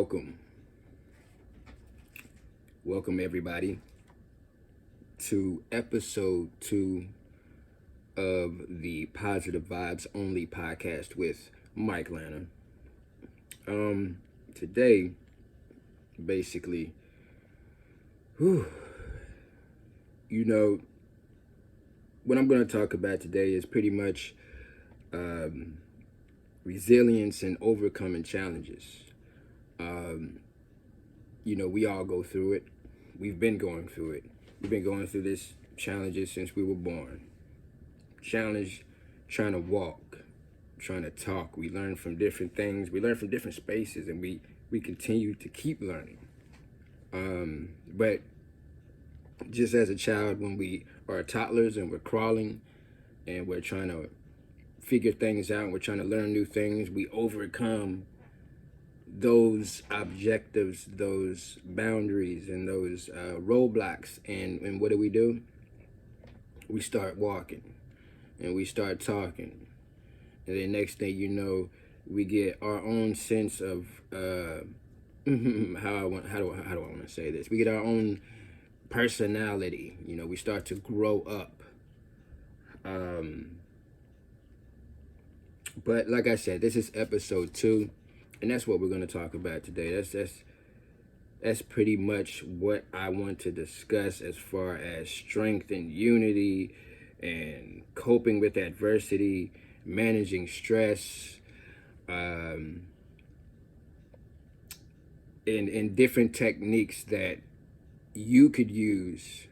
welcome. Welcome, everybody, to episode 2 of the Positive Vibes Only podcast with Mike Lanner. Today, basically, what I'm going to talk about today is pretty much resilience and overcoming challenges. We all go through it. We've been going through it. We've been going through this challenges since we were born. Challenge trying to walk, trying to talk. We learn from different things. We learn from different spaces, and we continue to keep learning. But just as a child, when we are toddlers and we're crawling and we're trying to figure things out and we're trying to learn new things, we overcome those objectives, those boundaries, and those roadblocks. And what do? We start walking and we start talking. And then next thing you know, we get our own sense of how do I want to say this? We get our own personality. We start to grow up. But like I said, this is episode 2, and that's what we're going to talk about today. That's pretty much what I want to discuss as far as strength and unity and coping with adversity, managing stress, and different techniques that you could use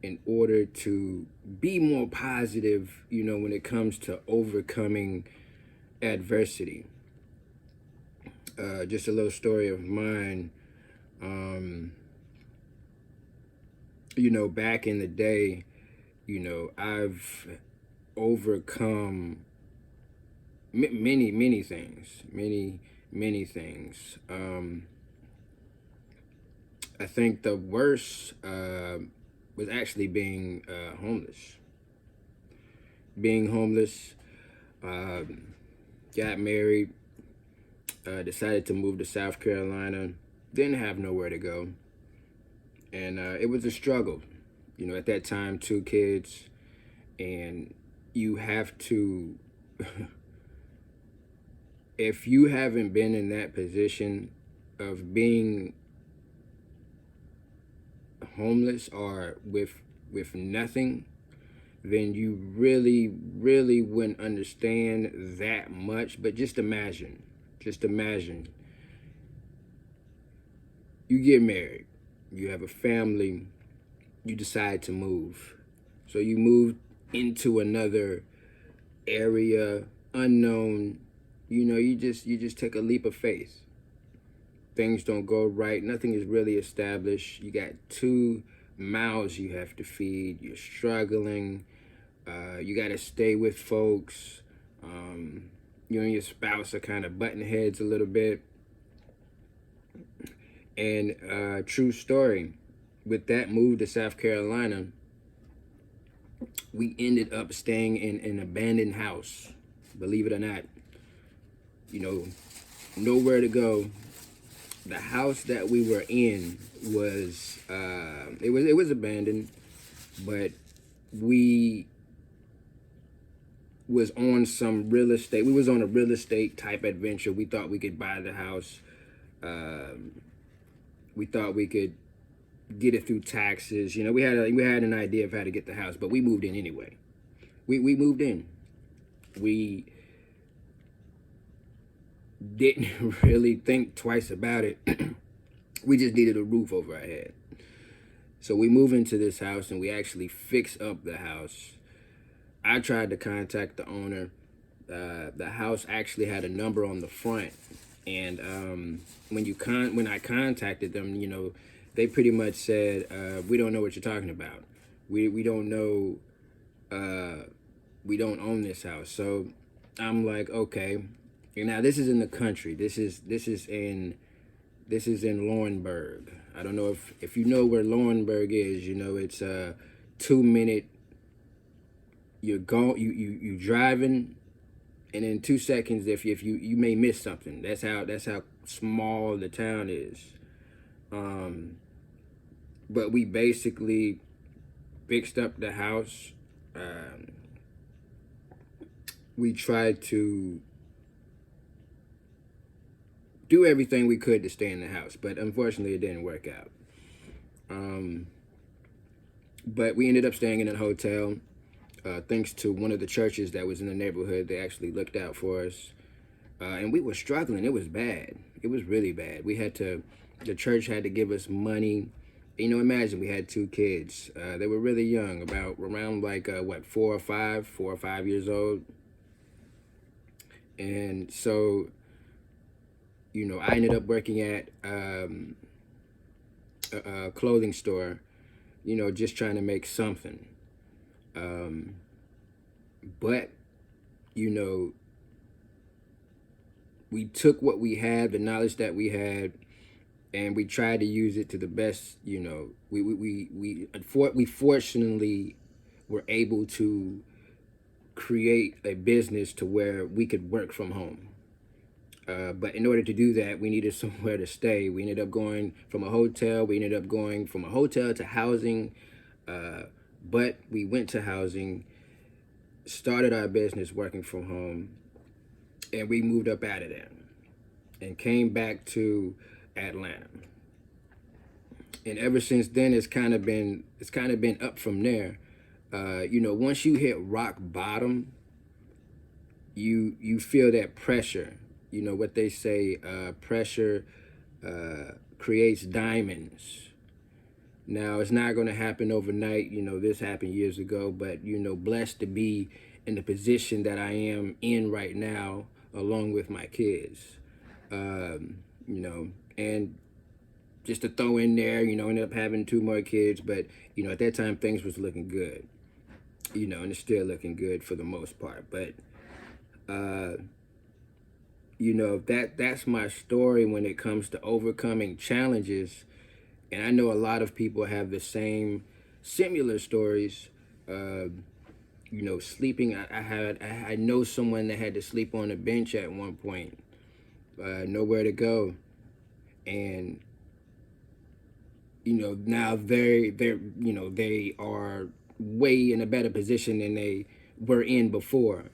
in order to be more positive, when it comes to overcoming adversity. Just a little story of mine. Back in the day, I've overcome many things. I think the worst was actually being homeless. Got married, decided to move to South Carolina, didn't have nowhere to go. And it was a struggle. At that time, 2 kids, and you have to, if you haven't been in that position of being homeless or with nothing, then you really wouldn't understand that much. But just imagine, you get married, you have a family, you decide to move. So you move into another area, unknown. You just take a leap of faith. Things don't go right. Nothing is really established. You got 2 mouths you have to feed. You're struggling. You got to stay with folks. You and your spouse are kind of butting heads a little bit. And true story, with that move to South Carolina, we ended up staying in an abandoned house. Believe it or not. Nowhere to go. The house that we were in was it was abandoned, but we was on some real estate. We was on a real estate type adventure. We thought we could buy the house. We thought we could get it through taxes. We had an idea of how to get the house, but we moved in anyway. We moved in. We didn't really think twice about it. We just needed a roof over our head. So we move into this house and we actually fix up the house. I tried to contact the owner. The house actually had a number on the front, and when I contacted them, they pretty much said, we don't know what you're talking about. We don't know. We don't own this house. So I'm like, okay. And now this is in the country. This is in Laurinburg. I don't know if you know where Laurinburg is. It's a 2-minute. You driving, and in 2 seconds, if you may miss something. That's how small the town is. But we basically fixed up the house. We tried to do everything we could to stay in the house, but unfortunately it didn't work out. But we ended up staying in a hotel, thanks to one of the churches that was in the neighborhood. They actually looked out for us. And we were struggling. It was bad. It was really bad. The church had to give us money. You know, imagine we had 2 kids. They were really young, around like, 4 or 5 years old. And so, you know, I ended up working at a clothing store, you know, just trying to make something. But, you know, we took what we had, the knowledge that we had, and we tried to use it to the best. You know, we fortunately were able to create a business to where we could work from home. But in order to do that, we needed somewhere to stay. We ended up going from a hotel. We ended up going from a hotel to housing. But we went to housing, started our business working from home, and we moved up out of there and came back to Atlanta. And ever since then, it's kind of been up from there. You know, once you hit rock bottom, you feel that pressure. You know what they say, pressure creates diamonds. Now, it's not going to happen overnight. You know, this happened years ago, but, you know, blessed to be in the position that I am in right now, along with my kids. You know, and just to throw in there, you know, ended up having 2 more kids, but, you know, at that time things was looking good, you know, and it's still looking good for the most part. But, you know, that's my story when it comes to overcoming challenges. And I know a lot of people have the same similar stories. You know, sleeping. I know someone that had to sleep on a bench at one point, nowhere to go, and you know, now they are way in a better position than they were in before.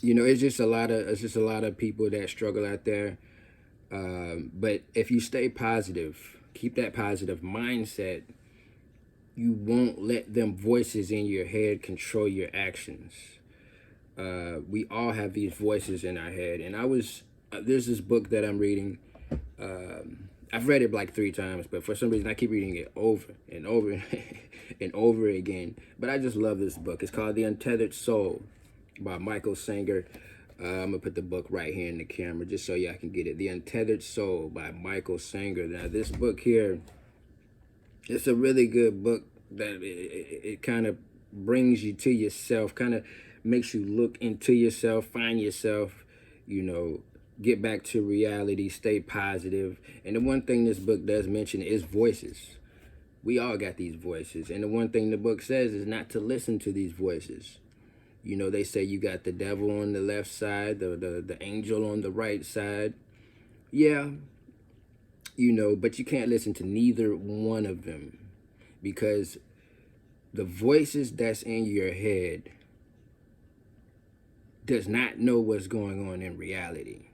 You know, it's just a lot of people that struggle out there. But if you stay positive, keep that positive mindset, you won't let them voices in your head control your actions. We all have these voices in our head. And there's this book that I'm reading. I've read it like 3 times, but for some reason I keep reading it over and over and over again. But I just love this book. It's called The Untethered Soul by Michael Singer. I'm gonna put the book right here in the camera just so y'all can get it. The Untethered Soul by Michael Singer. Now this book here, it's a really good book that it kind of brings you to yourself, kind of makes you look into yourself, find yourself, you know, get back to reality, stay positive. And the one thing this book does mention is voices. We all got these voices. And the one thing the book says is not to listen to these voices. You know, they say you got the devil on the left side, the angel on the right side. Yeah, you know, but you can't listen to neither one of them, because the voices that's in your head does not know what's going on in reality.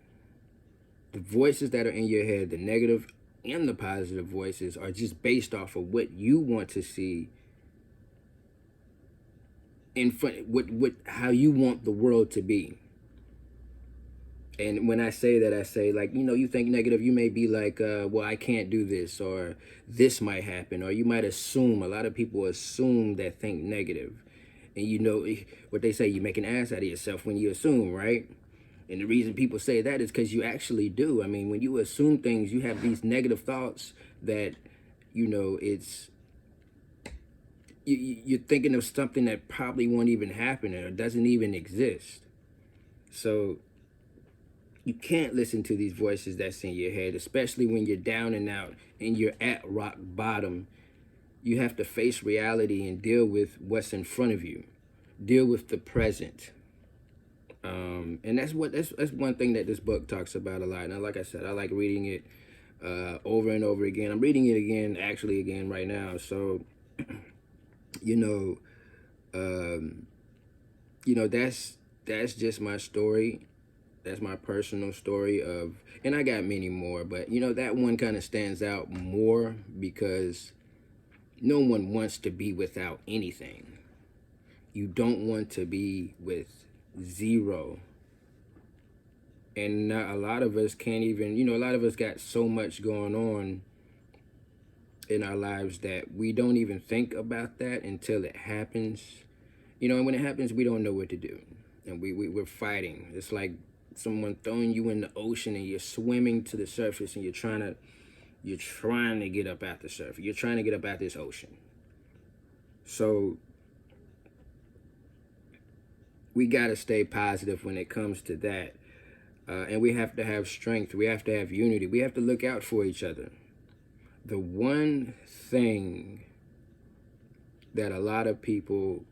The voices that are in your head, the negative and the positive voices, are just based off of what you want to see in front, what how you want the world to be. And when I say that, I say, like, you know, you think negative, you may be like, well, I can't do this, or this might happen, or you might assume. A lot of people assume that think negative. And you know what they say, you make an ass out of yourself when you assume, right? And the reason people say that is because you actually do. I mean, when you assume things, you have these negative thoughts that, you know, you're thinking of something that probably won't even happen or doesn't even exist. So you can't listen to these voices that's in your head, especially when you're down and out and you're at rock bottom. You have to face reality and deal with what's in front of you. Deal with the present. And that's one thing that this book talks about a lot. Now, like I said, I like reading it over and over again. I'm reading it again right now. So, you know, um, that's just my story. That's my personal story of, and I got many more, but that one kind of stands out more because no one wants to be without anything. You don't want to be with zero. And a lot of us can't even, a lot of us got so much going on in our lives that we don't even think about that until it happens. And when it happens, we don't know what to do. And we're fighting. It's like someone throwing you in the ocean and you're swimming to the surface and you're trying to get up at the surface. You're trying to get up at this ocean. So we got to stay positive when it comes to that. And we have to have strength. We have to have unity. We have to look out for each other. The one thing that a lot of people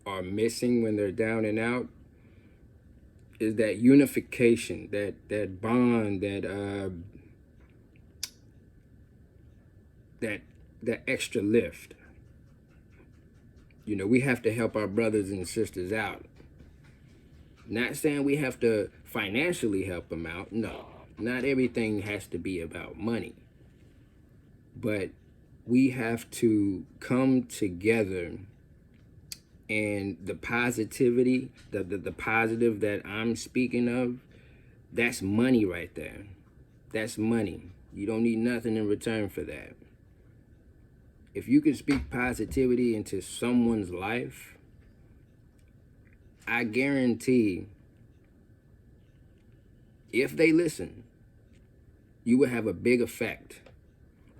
are missing when they're down and out is that unification, that bond, that extra lift. We have to help our brothers and sisters out. Not saying we have to financially help them out. No, not everything has to be about money. But we have to come together, and the positivity, the positive that I'm speaking of, that's money right there. That's money. You don't need nothing in return for that. If you can speak positivity into someone's life, I guarantee if they listen, you will have a big effect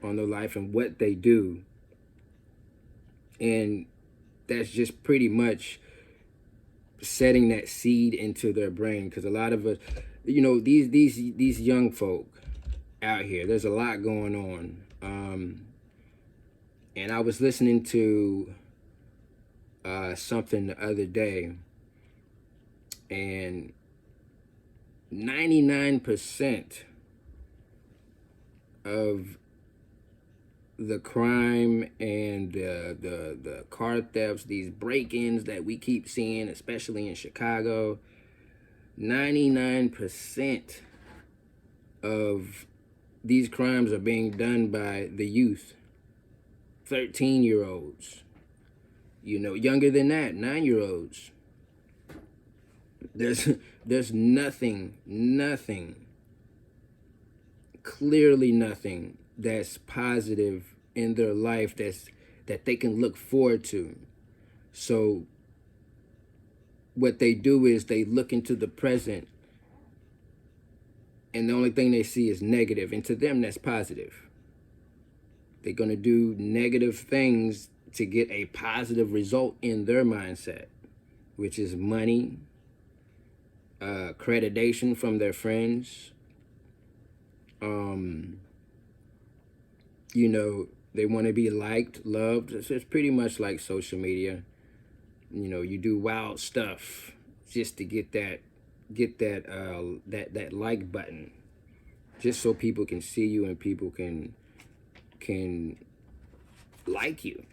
on their life and what they do. And that's just pretty much setting that seed into their brain. Because a lot of us, these young folk out here, there's a lot going on. And I was listening to something the other day, and 99% of the crime and the car thefts, these break-ins that we keep seeing, especially in Chicago, 99% of these crimes are being done by the youth, 13-year-olds, younger than that, 9-year-olds. There's nothing, clearly nothing that's positive in their life that they can look forward to. So what they do is they look into the present, and the only thing they see is negative, and to them that's positive. They're going to do negative things to get a positive result in their mindset, which is money, accreditation from their friends. They want to be liked, loved. It's pretty much like social media. You do wild stuff just to get that like button, just so people can see you and people can like you,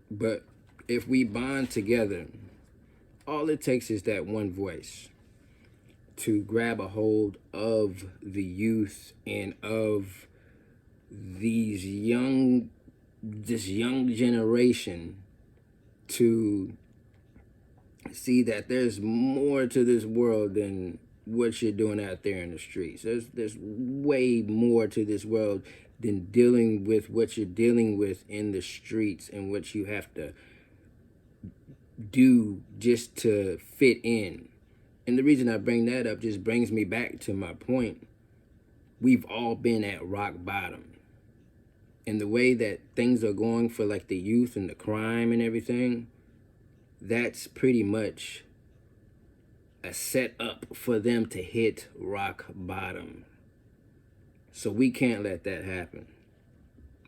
But if we bond together, all it takes is that one voice to grab a hold of the youth and of this young generation to see that there's more to this world than what you're doing out there in the streets. There's way more to this world than dealing with what you're dealing with in the streets and what you have to do just to fit in. And the reason I bring that up just brings me back to my point. We've all been at rock bottom. And the way that things are going for like the youth and the crime and everything, that's pretty much a setup for them to hit rock bottom. So we can't let that happen.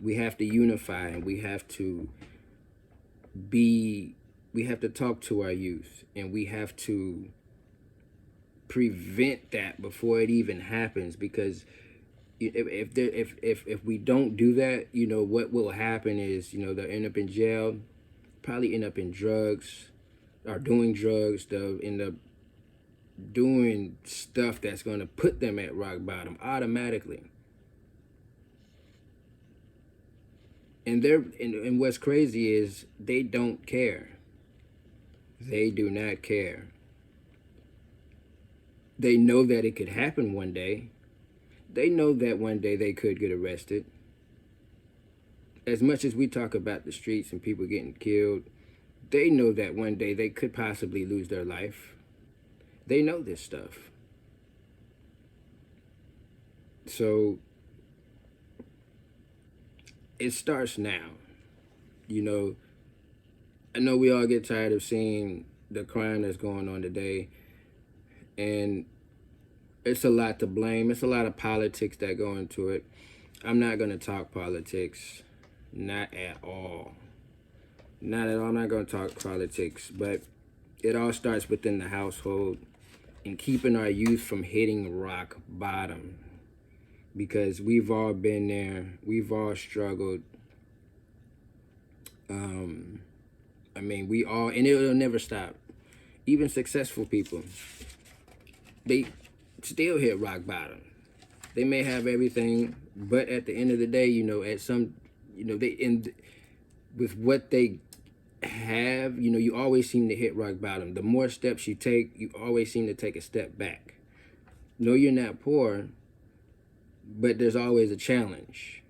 We have to unify, and we have to We have to talk to our youth, and we have to prevent that before it even happens, because if we don't do that, what will happen is, they'll end up in jail, probably end up in drugs, or doing drugs. They'll end up doing stuff that's going to put them at rock bottom automatically. And what's crazy is they don't care. They do not care. They know that it could happen one day. They know that one day they could get arrested. As much as we talk about the streets and people getting killed, they know that one day they could possibly lose their life. They know this stuff. So it starts now. I know we all get tired of seeing the crime that's going on today, and it's a lot to blame. It's a lot of politics that go into it. I'm not going to talk politics. Not at all. Not at all. I'm not going to talk politics. But it all starts within the household and keeping our youth from hitting rock bottom. Because we've all been there. We've all struggled. We all, and it'll never stop. Even successful people, they still hit rock bottom. They may have everything, but at the end of the day, with what they have, you always seem to hit rock bottom. The more steps you take, you always seem to take a step back. No, you're not poor, but there's always a challenge,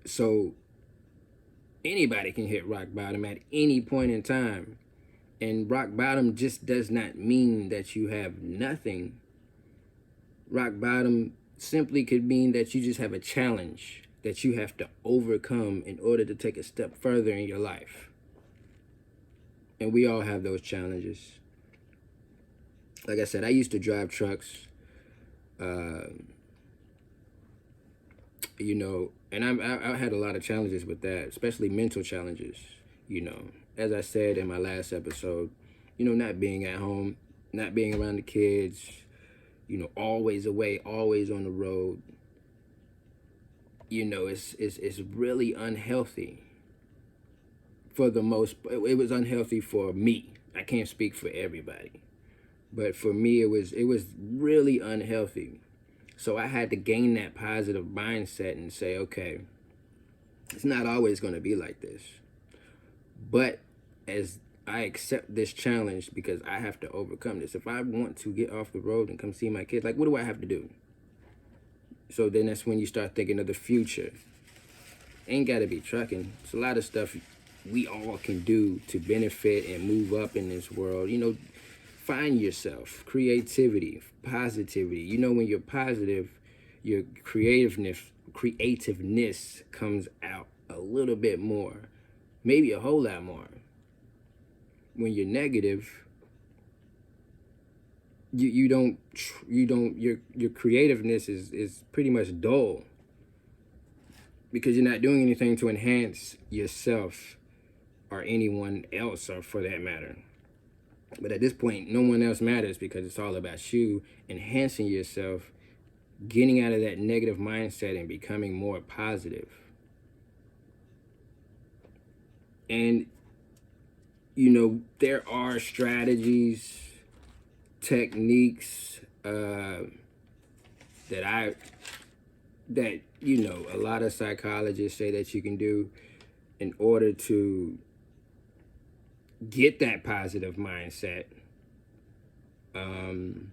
so anybody can hit rock bottom at any point in time. And rock bottom just does not mean that you have nothing. Rock bottom simply could mean that you just have a challenge that you have to overcome in order to take a step further in your life. And we all have those challenges. Like I said, I used to drive trucks, and I had a lot of challenges with that, especially mental challenges, As I said in my last episode, not being at home, not being around the kids, always away, always on the road. It's really unhealthy. For the most, it was unhealthy for me. I can't speak for everybody, but for me, it was really unhealthy. So I had to gain that positive mindset and say, okay, it's not always going to be like this. But as I accept this challenge, because I have to overcome this. If I want to get off the road and come see my kids, what do I have to do? So then that's when you start thinking of the future. Ain't got to be trucking. It's a lot of stuff we all can do to benefit and move up in this world. Find yourself, creativity, positivity. When you're positive, your creativeness comes out a little bit more, maybe a whole lot more. When you're negative, your creativeness is pretty much dull, because you're not doing anything to enhance yourself or anyone else, or for that matter. But at this point, no one else matters, because it's all about you enhancing yourself, getting out of that negative mindset and becoming more positive. And, there are strategies, techniques that a lot of psychologists say that you can do in order to get that positive mindset. And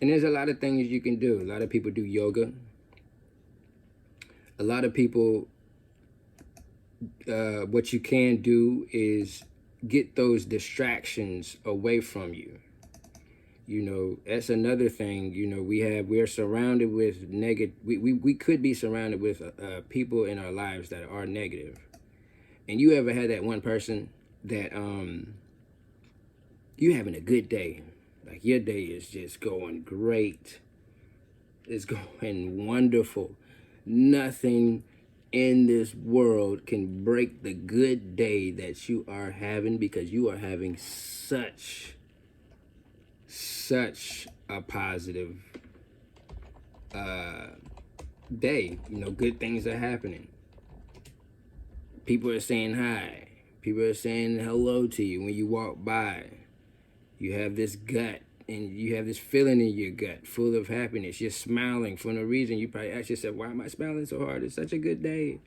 there's a lot of things you can do. A lot of people do yoga. A lot of people, what you can do is get those distractions away from you. That's another thing. We're surrounded with negative. We could be surrounded with people in our lives that are negative. And you ever had that one person that you having a good day, like your day is just going great, it's going wonderful, nothing in this world can break the good day that you are having, because you are having such a positive day. You know, good things are happening. People are saying hi. People are saying hello to you when you walk by. You have this gut and you have this feeling in your gut full of happiness. You're smiling for no reason. You probably ask yourself, why am I smiling so hard? It's such a good day.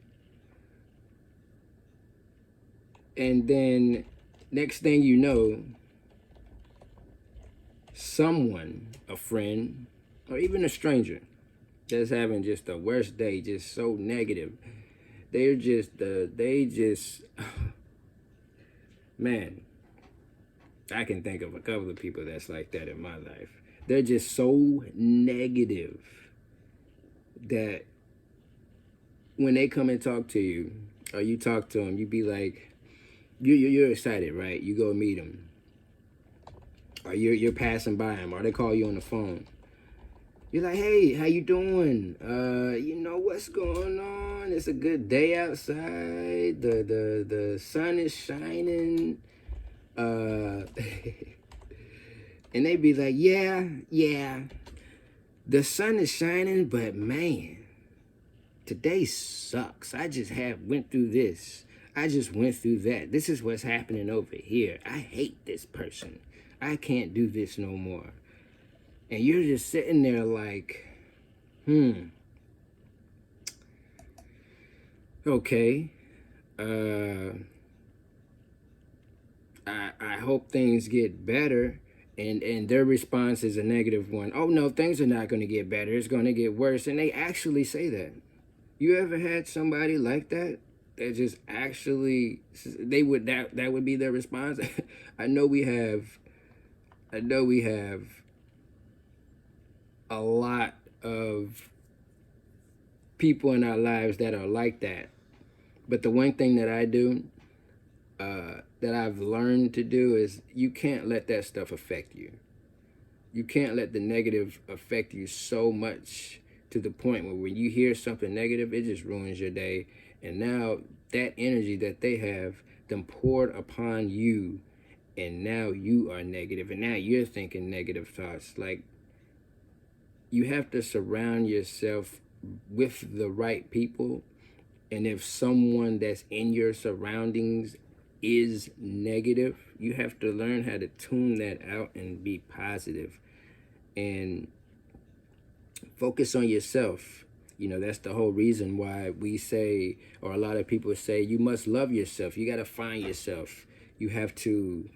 And then next thing you know, someone, a friend, or even a stranger that's having just the worst day, just so negative. Man, I can think of a couple of people that's like that in my life. They're just so negative that when they come and talk to you, or you talk to them, you be like, you're excited, right? You go meet them, or you're passing by them, or they call you on the phone. You're like, hey, how you doing? You know what's going on? It's a good day outside. The sun is shining. And they be like, yeah, the sun is shining, but man, today sucks. I just went through this. I just went through that. This is what's happening over here. I hate this person. I can't do this no more. And you're just sitting there like, okay. I hope things get better. And their response is a negative one. Oh no, things are not going to get better. It's going to get worse. And they actually say that. You ever had somebody like that? That just actually, that would be their response. I know we have a lot of people in our lives that are like that. But the one thing that I do, that I've learned to do, is you can't let that stuff affect you. You can't let the negative affect you so much to the point where when you hear something negative, it just ruins your day. And now that energy that they have them poured upon you, and now you are negative, and now you're thinking negative thoughts. Like, you have to surround yourself with the right people. And if someone that's in your surroundings is negative, you have to learn how to tune that out and be positive and focus on yourself. You know, that's the whole reason why we say, or a lot of people say, you must love yourself. You got to find yourself. You have to,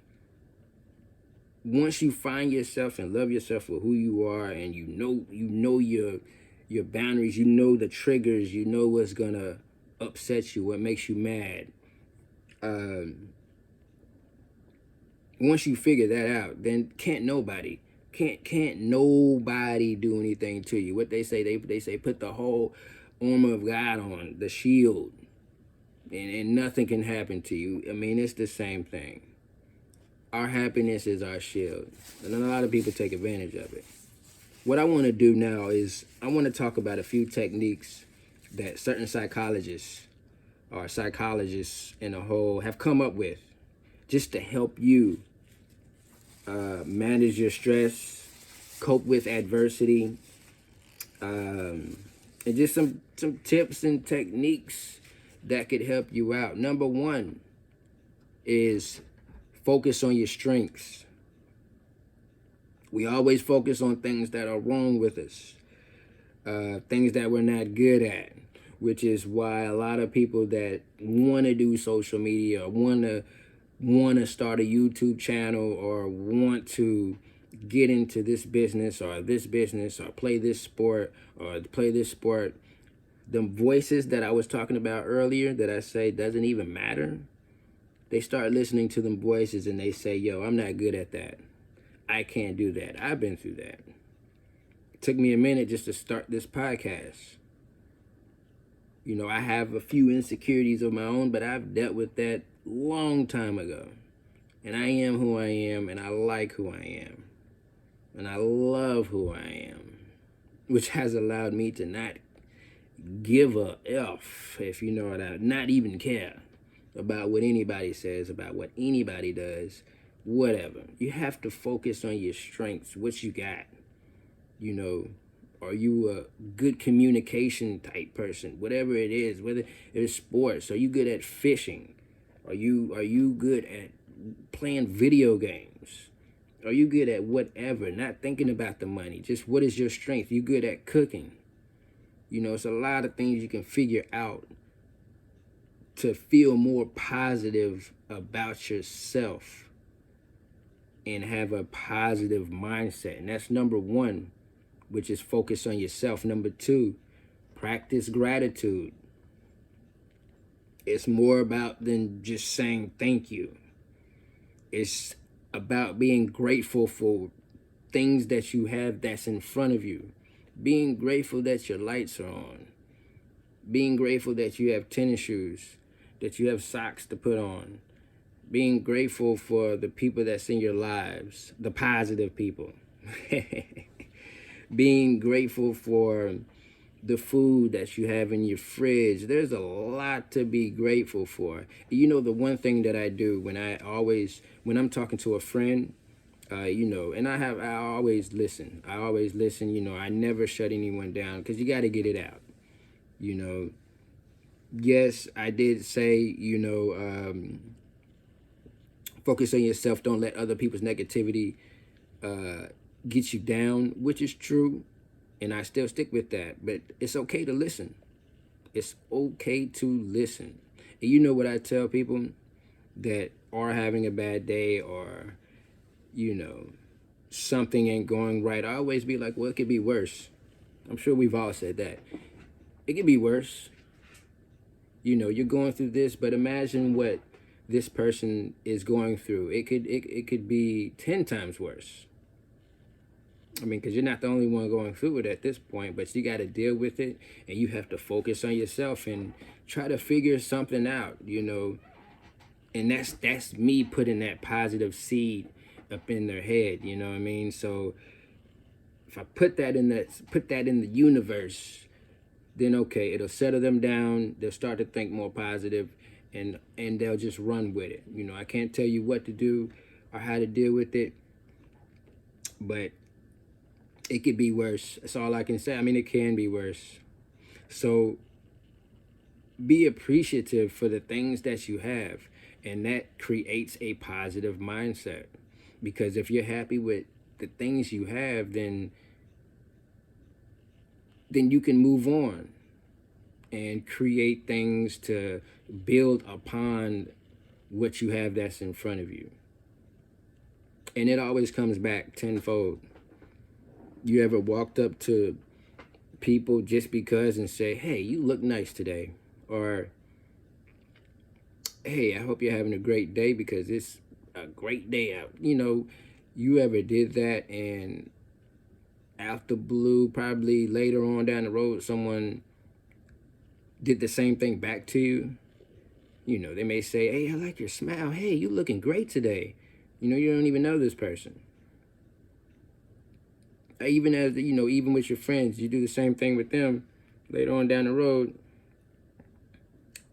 once you find yourself and love yourself for who you are, and you know your boundaries, you know the triggers, you know what's gonna upset you, what makes you mad. Once you figure that out, then can't nobody do anything to you. What they say, they say put the whole armor of God on, the shield, and nothing can happen to you. I mean, it's the same thing. Our happiness is our shield, and a lot of people take advantage of it. What I want to do now is I want to talk about a few techniques that certain psychologists, or psychologists in a whole, have come up with just to help you manage your stress, cope with adversity, and just some tips and techniques that could help you out. Number one is focus on your strengths. We always focus on things that are wrong with us, things that we're not good at, which is why a lot of people that want to do social media, or want to start a YouTube channel, or want to get into this business, or play this sport, the voices that I was talking about earlier that I say doesn't even matter, they start listening to them voices and they say, yo, I'm not good at that. I can't do that. I've been through that. It took me a minute just to start this podcast. You know, I have a few insecurities of my own, but I've dealt with that long time ago. And I am who I am, and I like who I am. And I love who I am, which has allowed me to not give a F, if you know what I, not even care about what anybody says, about what anybody does, whatever. You have to focus on your strengths, what you got. You know, are you a good communication type person? Whatever it is, whether it's sports, are you good at fishing? Are you good at playing video games? Are you good at whatever? Not thinking about the money. Just what is your strength? You good at cooking? You know, it's a lot of things you can figure out to feel more positive about yourself and have a positive mindset. And that's number one, which is focus on yourself. Number two, practice gratitude. It's more about than just saying thank you. It's about being grateful for things that you have that's in front of you. Being grateful that your lights are on. Being grateful that you have tennis shoes, that you have socks to put on. Being grateful for the people that's in your lives, the positive people. Being grateful for the food that you have in your fridge. There's a lot to be grateful for. You know, the one thing that I do when I'm talking to a friend, you know, and I always listen. You know, I never shut anyone down because you got to get it out. You know, yes, I did say, you know, focus on yourself. Don't let other people's negativity get you down, which is true. And I still stick with that. But it's okay to listen. It's okay to listen. And you know what I tell people that are having a bad day or, you know, something ain't going right. I always be like, well, it could be worse. I'm sure we've all said that. It could be worse. You know, you're going through this, but imagine what this person is going through. It could be 10 times worse. I mean, because you're not the only one going through it at this point, but you got to deal with it, and you have to focus on yourself and try to figure something out, you know. And that's me putting that positive seed up in their head, you know what I mean? So if I put that in the universe, then okay, it'll settle them down. They'll start to think more positive, and they'll just run with it. You know, I can't tell you what to do or how to deal with it, but it could be worse. That's all I can say. I mean, it can be worse. So be appreciative for the things that you have, and that creates a positive mindset. Because if you're happy with the things you have, then you can move on and create things to build upon what you have that's in front of you. And it always comes back tenfold. You ever walked up to people just because and say, hey, you look nice today? Or, hey, I hope you're having a great day because it's a great day out. You know, you ever did that, and out the blue, probably later on down the road, someone did the same thing back to you? You know, they may say, hey, I like your smile. Hey, you looking great today. You know, you don't even know this person. Even as, you know, even with your friends, you do the same thing with them. Later on down the road,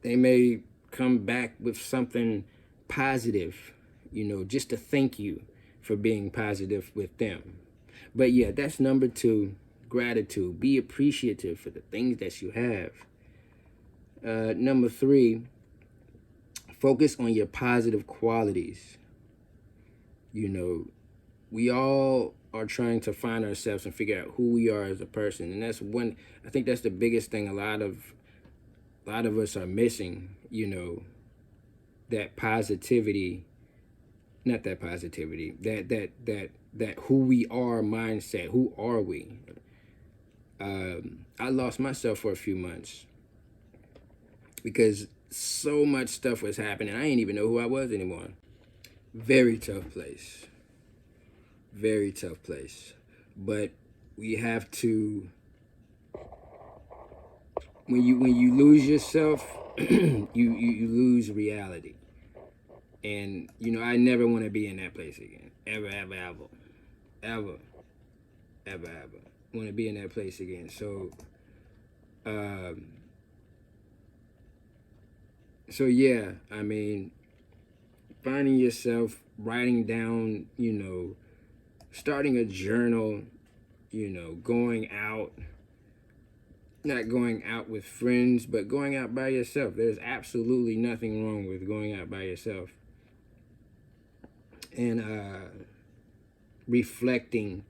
they may come back with something positive, you know, just to thank you for being positive with them. But yeah, that's number two, gratitude. Be appreciative for the things that you have. Number three, focus on your positive qualities. You know, we all are trying to find ourselves and figure out who we are as a person, and I think that's the biggest thing a lot of us are missing. You know, that positivity, not that positivity, that who we are mindset. Who are we? I lost myself for a few months because so much stuff was happening. I didn't even know who I was anymore. Very tough place. Very tough place. But we have to, when you lose yourself, you lose reality. And you know, I never want to be in that place again. Ever want to be in that place again. So So yeah, I mean, finding yourself writing down, starting a journal, going out, not going out with friends, but going out by yourself. There's absolutely nothing wrong with going out by yourself. And reflecting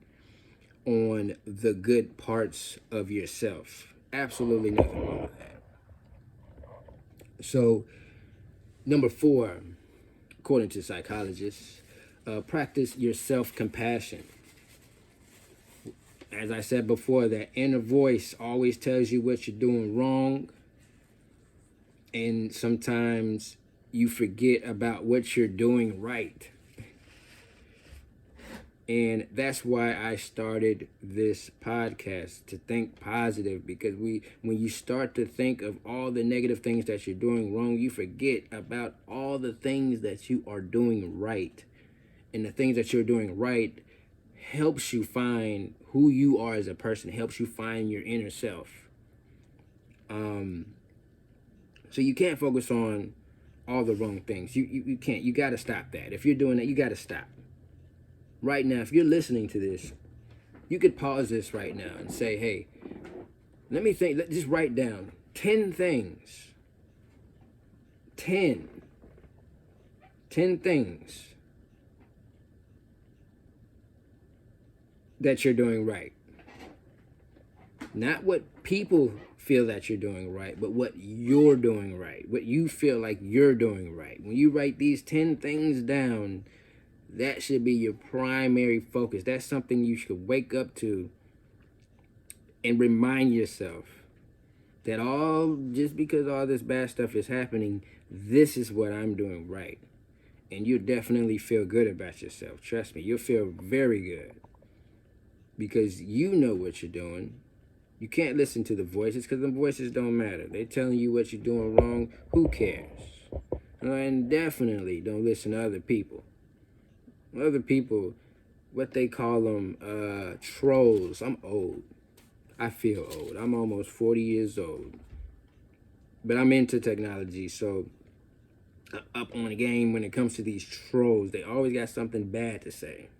on the good parts of yourself. Absolutely nothing wrong with that. So, number 4, according to psychologists, practice your self-compassion. As I said before, that inner voice always tells you what you're doing wrong, and sometimes you forget about what you're doing right. And that's why I started this podcast, to think positive, because when you start to think of all the negative things that you're doing wrong, you forget about all the things that you are doing right. And the things that you're doing right helps you find who you are as a person, helps you find your inner self. So you can't focus on all the wrong things. You can't. You got to stop that. If you're doing that, you got to stop. Right now, if you're listening to this, you could pause this right now and say, hey, let me think, just write down 10 things. 10 things that you're doing right. Not what people feel that you're doing right, but what you're doing right, what you feel like you're doing right. When you write these 10 things down, that should be your primary focus. That's something you should wake up to and remind yourself that just because all this bad stuff is happening, this is what I'm doing right. And you'll definitely feel good about yourself. Trust me, you'll feel very good because you know what you're doing. You can't listen to the voices because the voices don't matter. They're telling you what you're doing wrong. Who cares? And definitely don't listen to other people. Other people, what they call them, trolls. I'm old. I feel old. I'm almost 40 years old. But I'm into technology, so I'm up on the game when it comes to these trolls. They always got something bad to say.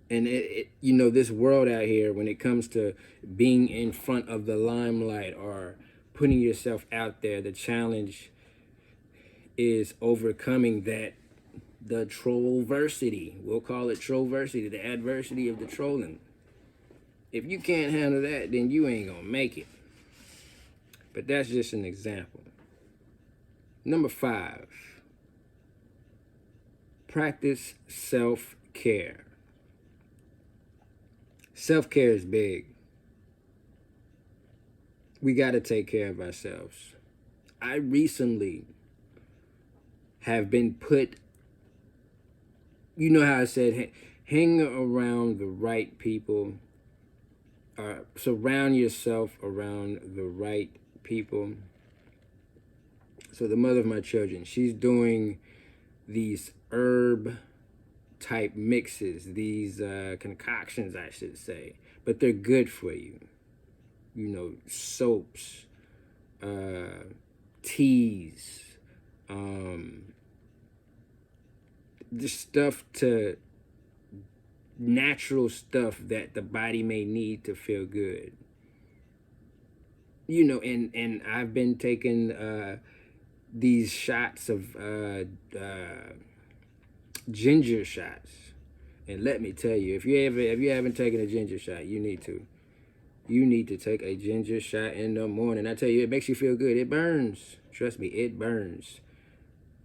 And this world out here, when it comes to being in front of the limelight or putting yourself out there, the challenge is overcoming the trollversity. We'll call it trollversity, the adversity of the trolling. If you can't handle that, then you ain't gonna make it. But that's just an example. Number 5, practice self-care. Self-care is big. We gotta take care of ourselves. I recently have been put, you know how I said, hang around the right people, surround yourself around the right people. So the mother of my children, she's doing these herb type mixes, these concoctions, I should say, but they're good for you. Soaps, teas, just stuff natural stuff that the body may need to feel good. And I've been taking these shots of ginger shots, and let me tell you, if you haven't taken a ginger shot, you need to take a ginger shot in the morning. I tell you, it makes you feel good. It burns. Trust me, it burns.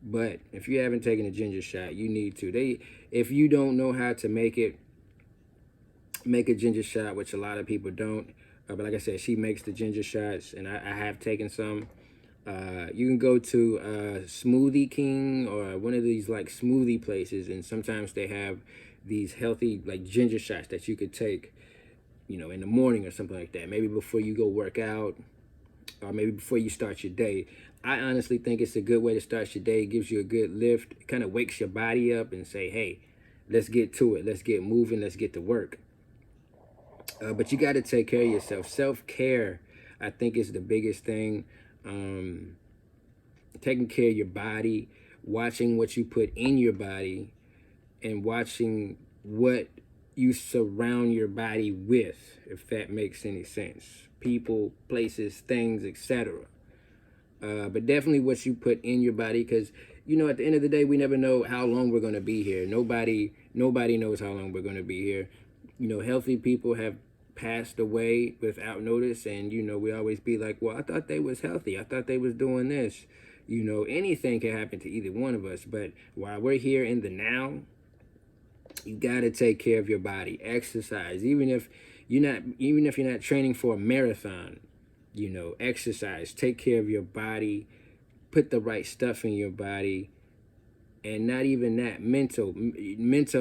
But if you haven't taken a ginger shot, you need to. If you don't know how to make a ginger shot, which a lot of people don't, but like I said, she makes the ginger shots, and I have taken some. You can go to Smoothie King or one of these like smoothie places, and sometimes they have these healthy like ginger shots that you could take, in the morning or something like that. Maybe before you go work out, or maybe before you start your day. I honestly think it's a good way to start your day. It gives you a good lift. It kind of wakes your body up and say, hey, let's get to it. Let's get moving. Let's get to work. But you got to take care of yourself. Self-care, I think, is the biggest thing. Taking care of your body, watching what you put in your body, and watching what you surround your body with, if that makes any sense. People, places, things, etc. But definitely what you put in your body, because at the end of the day, we never know how long we're going to be here. Nobody knows how long we're going to be here. Healthy people have passed away without notice, and we always be like, well, I thought they was healthy, I thought they was doing this. Anything can happen to either one of us. But while we're here in the now, you got to take care of your body. Exercise, even if you're not training for a marathon. Exercise, take care of your body, put the right stuff in your body. And not even that, mental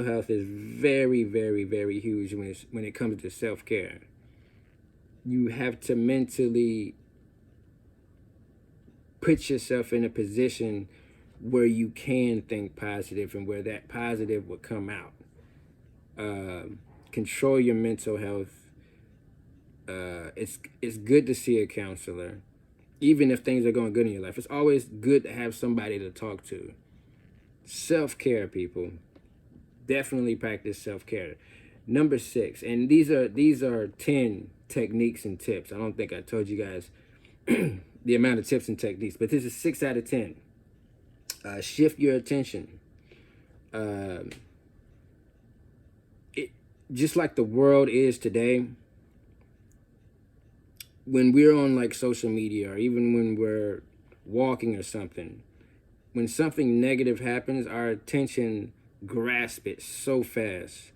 health is very, very, very huge when it comes to self-care. You have to mentally put yourself in a position where you can think positive and where that positive will come out. Control your mental health. It's good to see a counselor, even if things are going good in your life. It's always good to have somebody to talk to. Self-care, people. Definitely practice self-care. Number 6, and these are 10 techniques and tips. I don't think I told you guys the amount of tips and techniques, but this is 6 out of 10. Shift your attention. Just like the world is today, when we're on like social media, or even when we're walking or something, when something negative happens, our attention grasps it so fast.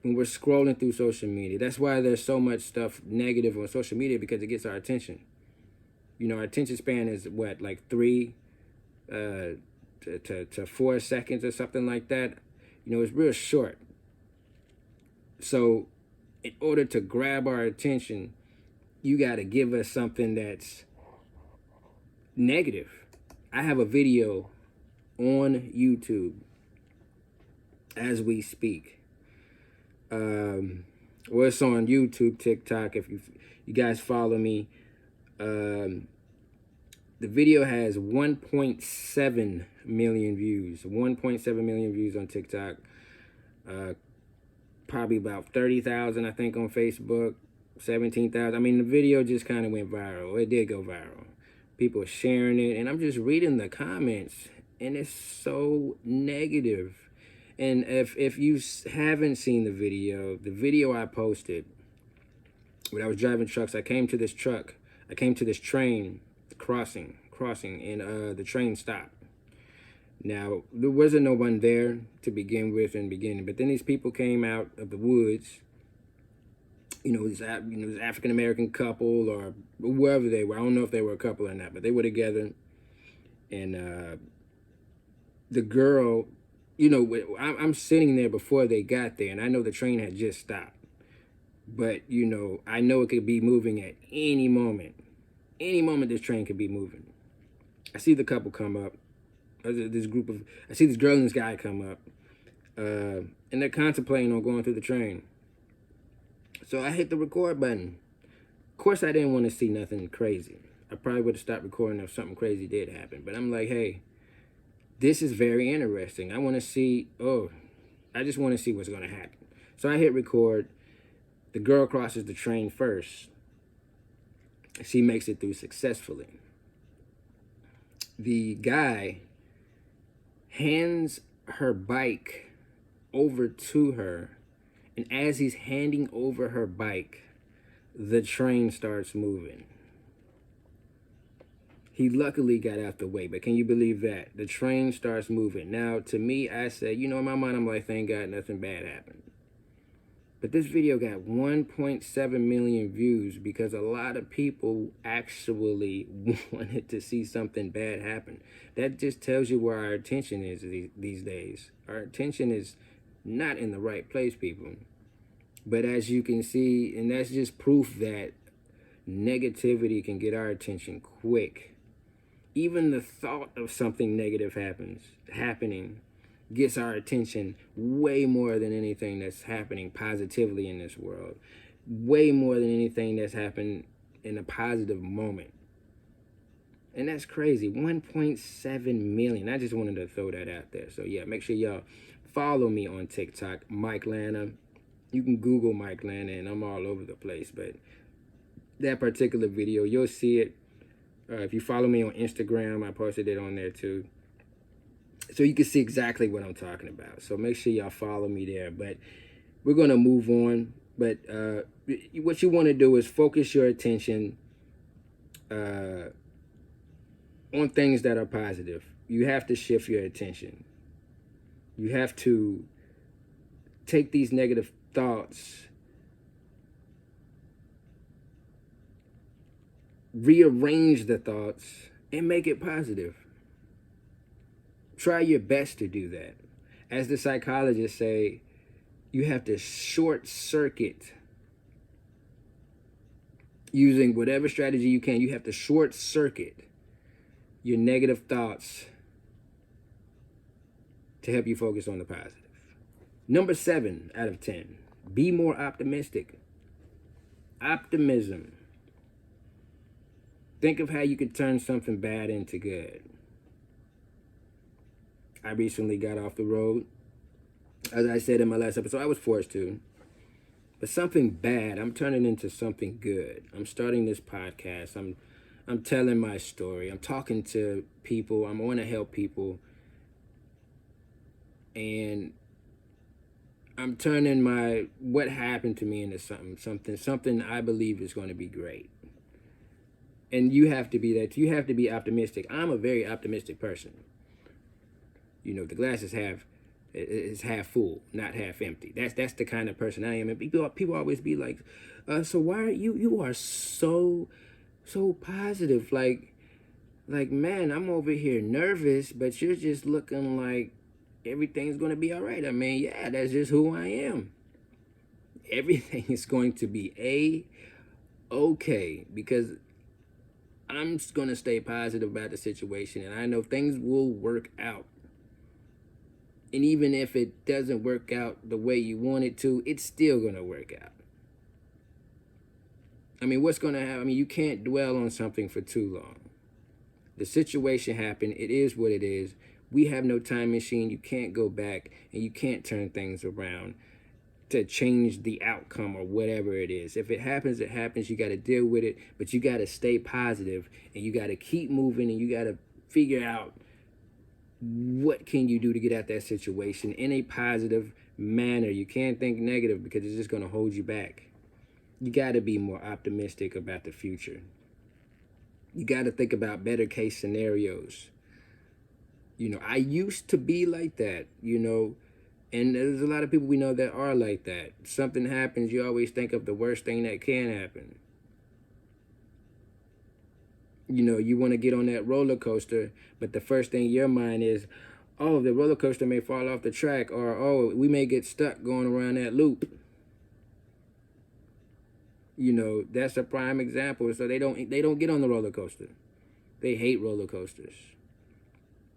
When we're scrolling through social media, that's why there's so much stuff negative on social media, because it gets our attention. Our attention span is what, like 3 to 4 seconds or something like that. It's real short. So in order to grab our attention, you got to give us something that's negative. I have a video on YouTube as we speak. Well, it's on YouTube, TikTok, if you guys follow me. The video has 1.7 million views. 1.7 million views on TikTok. Probably about 30,000, I think, on Facebook. 17,000. I mean, the video just kind of went viral. It did go viral. People are sharing it, and I'm just reading the comments, and it's so negative. And if you haven't seen the video I posted, when I was driving trucks, I came to this train crossing, and the train stopped. Now, there wasn't no one there to begin with in the beginning, but then these people came out of the woods. This African-American couple or whoever they were. I don't know if they were a couple or not, but they were together. And the girl, I'm sitting there before they got there, and I know the train had just stopped. But, I know it could be moving at any moment. Any moment this train could be moving. I see the couple come up. I see this girl and this guy come up. And they're contemplating on going through the train. So I hit the record button. Of course, I didn't want to see nothing crazy. I probably would have stopped recording if something crazy did happen. But I'm like, hey, this is very interesting. I just want to see what's going to happen. So I hit record. The girl crosses the train first. She makes it through successfully. The guy hands her bike over to her. And as he's handing over her bike, the train starts moving. He luckily got out the way, but can you believe that? The train starts moving. Now, to me, I said, in my mind, I'm like, thank God nothing bad happened. But this video got 1.7 million views because a lot of people actually wanted to see something bad happen. That just tells you where our attention is these days. Our attention is not in the right place, people. But as you can see, and that's just proof that negativity can get our attention quick. Even the thought of something negative happening gets our attention way more than anything that's happening positively in this world. way more than anything that's happened in a positive moment. And that's crazy. 1.7 million. I just wanted to throw that out there. So yeah, make sure y'all follow me on TikTok, Mike Lana. You can Google Mike Lana, and I'm all over the place. But that particular video, you'll see it. If you follow me on Instagram, I posted it on there too. So you can see exactly what I'm talking about. So make sure y'all follow me there. But we're going to move on. But what you want to do is focus your attention on things that are positive. You have to shift your attention. You have to take these negative thoughts, rearrange the thoughts, and make it positive. Try your best to do that. As the psychologists say, you have to short circuit using whatever strategy you can. You have to short circuit your negative thoughts to help you focus on the positive. Number 7 out of 10, be more optimistic. Optimism. Think of how you could turn something bad into good. I recently got off the road. As I said in my last episode, I was forced to. But something bad, I'm turning into something good. I'm starting this podcast. I'm telling my story. I'm talking to people. I want to help people. And I'm turning what happened to me into something I believe is going to be great. And you have to be that. You have to be optimistic. I'm a very optimistic person. You know, the glass is half full, not half empty. That's the kind of person I am. And people always be like, so why are you are so positive? Like, man, I'm over here nervous, but you're just looking like everything's gonna be all right. I mean, yeah, that's just who I am. Everything is going to be okay because I'm just gonna stay positive about the situation, and I know things will work out. And even if it doesn't work out the way you want it to, it's still going to work out. I mean, what's going to happen? I mean, you can't dwell on something for too long. The situation happened. It is what it is. We have no time machine. You can't go back and you can't turn things around to change the outcome or whatever it is. If it happens, it happens. You got to deal with it, but you got to stay positive and you got to keep moving and you got to figure out what can you do to get out that situation in a positive manner. You can't think negative because it's just going to hold you back. You got to be more optimistic about the future. You got to think about better case scenarios. You know, I used to be like that, you know, and there's a lot of people we know that are like that. Something happens, you always think of the worst thing that can happen. You know, you want to get on that roller coaster, but the first thing in your mind is, oh, the roller coaster may fall off the track, or oh, we may get stuck going around that loop. You know, that's a prime example. So they don't get on the roller coaster. They hate roller coasters.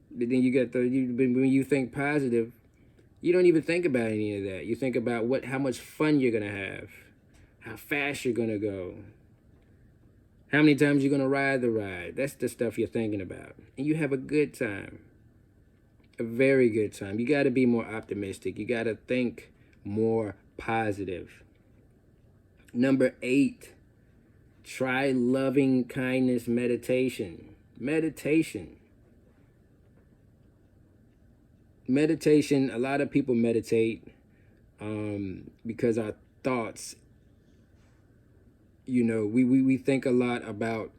But then you get when you think positive, you don't even think about any of that. You think about how much fun you're gonna have, how fast you're gonna go, how many times you're gonna ride the ride. That's the stuff you're thinking about, and you have a good time, a very good time. You got to be more optimistic. You got to think more positive. Number 8, try loving kindness meditation. Meditation. A lot of people meditate because our thoughts, you know, we think a lot about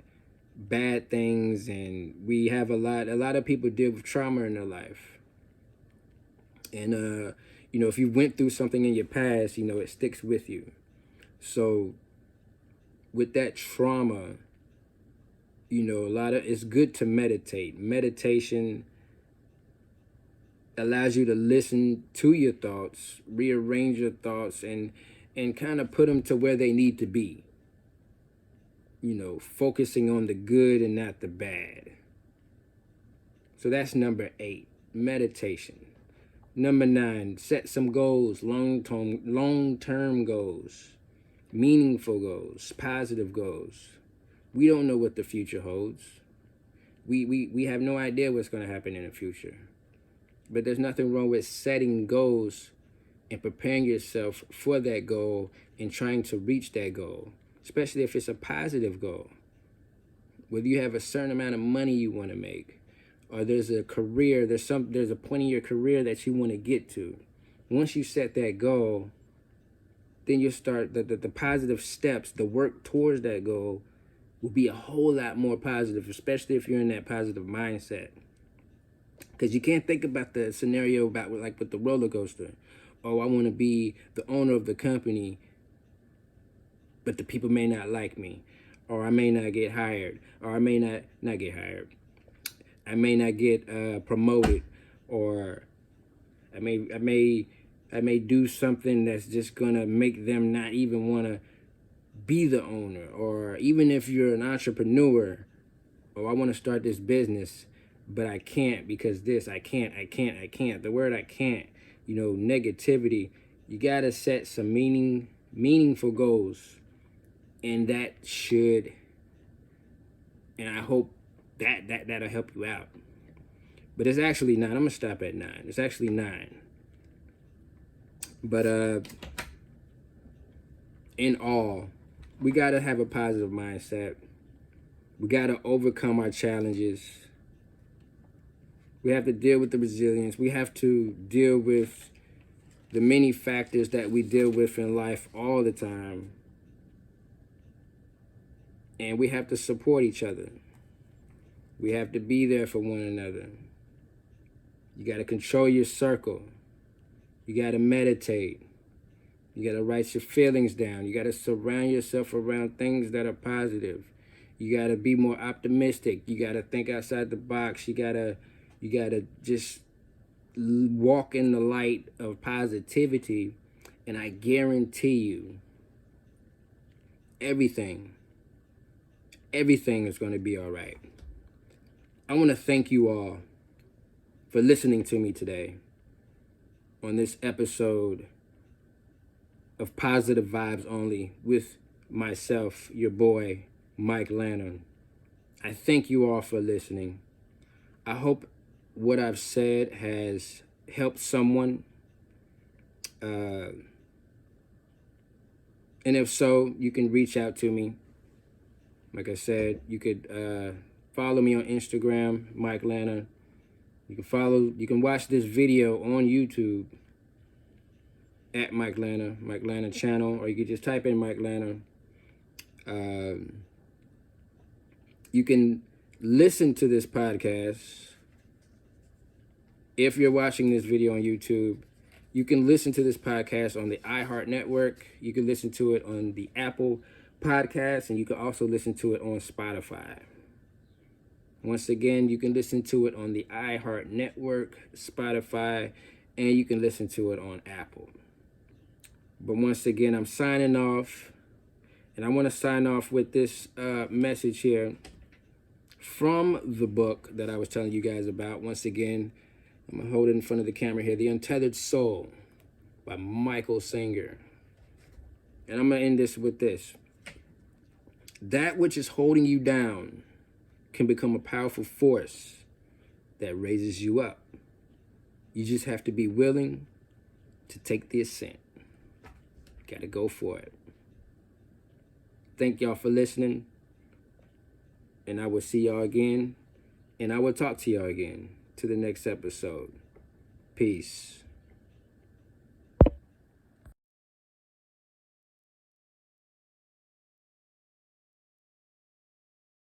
bad things, and we have a lot of people deal with trauma in their life. And, you know, if you went through something in your past, you know, it sticks with you. So with that trauma, you know, it's good to meditate. Meditation allows you to listen to your thoughts, rearrange your thoughts, and kind of put them to where they need to be. You know, focusing on the good and not the bad. So that's number 8, meditation. Number 9, set some goals, long-term goals. meaningful goals, positive goals. We don't know what the future holds. We have no idea what's going to happen in the future. But there's nothing wrong with setting goals and preparing yourself for that goal and trying to reach that goal, especially if it's a positive goal. Whether you have a certain amount of money you want to make, or there's a career, there's a point in your career that you want to get to. Once you set that goal, then you start the positive steps, the work towards that goal will be a whole lot more positive, especially if you're in that positive mindset. Because you can't think about the scenario about like with the roller coaster. Oh, I want to be the owner of the company, but the people may not like me, or I may not get hired, or I may not get hired. I may not get promoted, or I may do something that's just gonna make them not even want to be the owner. Or even if you're an entrepreneur, oh, I want to start this business, but I can't because this, I can't. The word I can't, negativity. You gotta set some meaningful goals, and that should, and I hope that'll help you out. But it's actually 9. I'm gonna stop at 9. It's actually 9. But in all, we gotta have a positive mindset. We gotta overcome our challenges. We have to deal with the resilience. We have to deal with the many factors that we deal with in life all the time. And we have to support each other. We have to be there for one another. You got to control your circle. You got to meditate. You got to write your feelings down. You got to surround yourself around things that are positive. You got to be more optimistic. You got to think outside the box. You got to just walk in the light of positivity, and I guarantee you everything is going to be all right. I want to thank you all for listening to me today on this episode of Positive Vibes Only with myself, your boy, Mike Lanner. I thank you all for listening. I hope what I've said has helped someone. And if so, you can reach out to me. Like I said, you could follow me on Instagram, Mike Lanner. You can watch this video on YouTube at Mike Lanner channel, or you could just type in Mike Lanner. You can listen to this podcast. If you're watching this video on YouTube, you can listen to this podcast on the Iheart network. You can listen to it on the Apple Podcast, and you can also listen to it on Spotify. Once again, you can listen to it on the Iheart network, Spotify, and you can listen to it on Apple. But once again, I'm signing off, and I want to sign off with this message here from the book that I was telling you guys about. Once again, I'm going to hold it in front of the camera here, The Untethered Soul by Michael Singer. And I'm going to end this with this. That which is holding you down can become a powerful force that raises you up. You just have to be willing to take the ascent. Got to go for it. Thank y'all for listening. And I will see y'all again. And I will talk to y'all again to the next episode. Peace.